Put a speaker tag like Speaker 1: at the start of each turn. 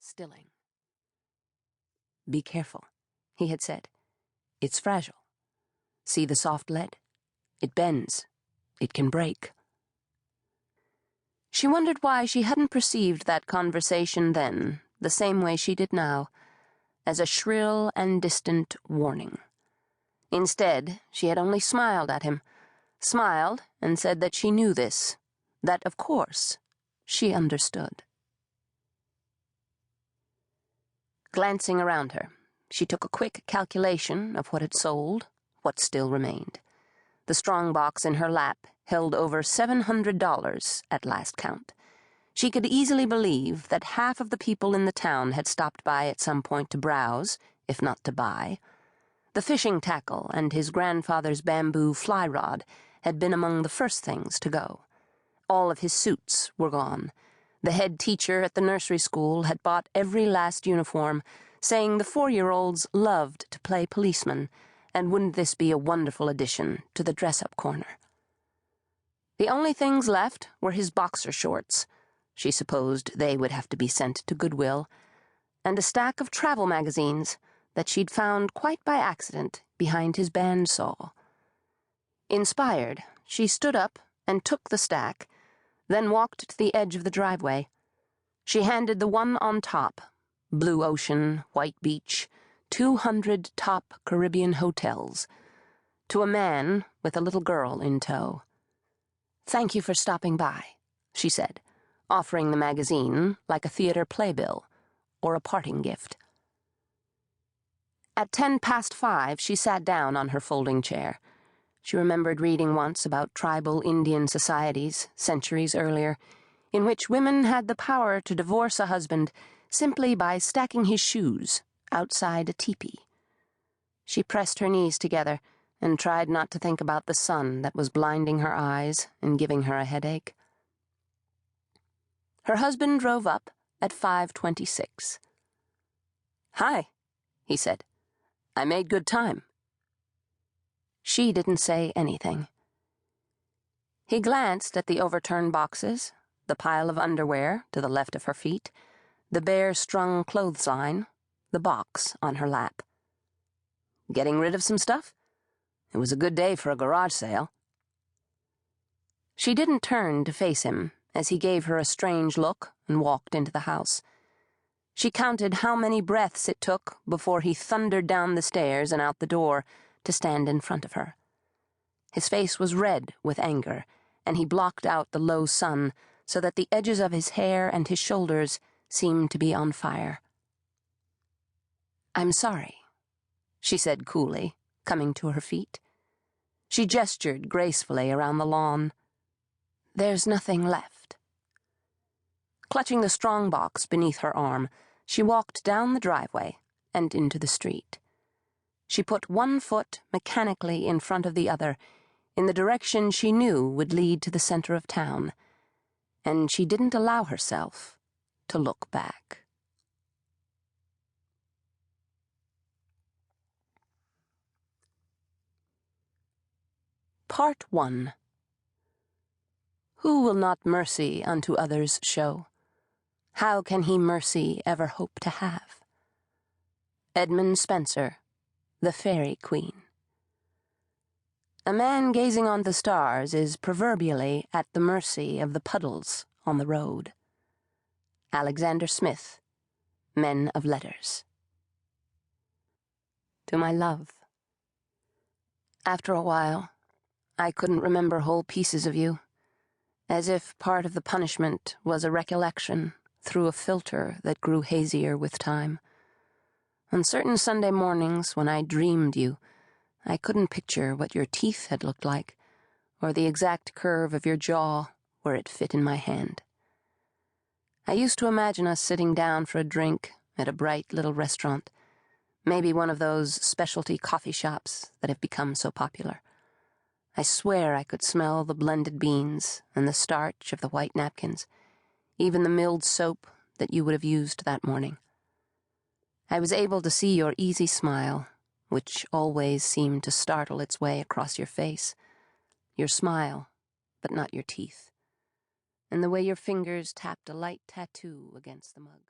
Speaker 1: stilling. "Be careful," he had said. "It's fragile. See the soft lead? It bends. It can break." She wondered why she hadn't perceived that conversation then, the same way she did now, as a shrill and distant warning. Instead, she had only smiled at him, smiled and said that she knew this, that, of course, she understood. Glancing around her, she took a quick calculation of what had sold, what still remained. The strongbox in her lap held over $700 at last count. She could easily believe that half of the people in the town had stopped by at some point to browse, if not to buy. The fishing tackle and his grandfather's bamboo fly rod had been among the first things to go. All of his suits were gone. The head teacher at the nursery school had bought every last uniform, saying the 4-year-olds loved to play policeman, and wouldn't this be a wonderful addition to the dress-up corner? The only things left were his boxer shorts. She supposed they would have to be sent to Goodwill, and a stack of travel magazines that she'd found quite by accident behind his bandsaw. Inspired, she stood up and took the stack, then walked to the edge of the driveway. She handed the one on top, blue ocean, white beach, 200 top Caribbean hotels, to a man with a little girl in tow. "Thank you for stopping by," she said, offering the magazine like a theater playbill or a parting gift. At 5:10, she sat down on her folding chair. She remembered reading once about tribal Indian societies, centuries earlier, in which women had the power to divorce a husband simply by stacking his shoes outside a teepee. She pressed her knees together and tried not to think about the sun that was blinding her eyes and giving her a headache. Her husband drove up at 5:26. "Hi," he said. "I made good time." She didn't say anything. He glanced at the overturned boxes, the pile of underwear to the left of her feet, the bare-strung clothesline, the box on her lap. "Getting rid of some stuff? It was a good day for a garage sale." She didn't turn to face him as he gave her a strange look and walked into the house. She counted how many breaths it took before he thundered down the stairs and out the door to stand in front of her. His face was red with anger, and he blocked out the low sun so that the edges of his hair and his shoulders seemed to be on fire. "I'm sorry," she said coolly, coming to her feet. She gestured gracefully around the lawn. "There's nothing left." Clutching the strongbox beneath her arm, she walked down the driveway and into the street. She put one foot mechanically in front of the other, in the direction she knew would lead to the center of town, and she didn't allow herself to look back. Part 1. Who will not mercy unto others show? How can he mercy ever hope to have? Edmund Spenser, The Fairy Queen. A man gazing on the stars is proverbially at the mercy of the puddles on the road. Alexander Smith, Men of Letters. To my love. After a while, I couldn't remember whole pieces of you, as if part of the punishment was a recollection through a filter that grew hazier with time. On certain Sunday mornings when I dreamed you, I couldn't picture what your teeth had looked like, or the exact curve of your jaw where it fit in my hand. I used to imagine us sitting down for a drink at a bright little restaurant, maybe one of those specialty coffee shops that have become so popular. I swear I could smell the blended beans and the starch of the white napkins, even the milled soap that you would have used that morning. I was able to see your easy smile, which always seemed to startle its way across your face. Your smile, but not your teeth, and the way your fingers tapped a light tattoo against the mug.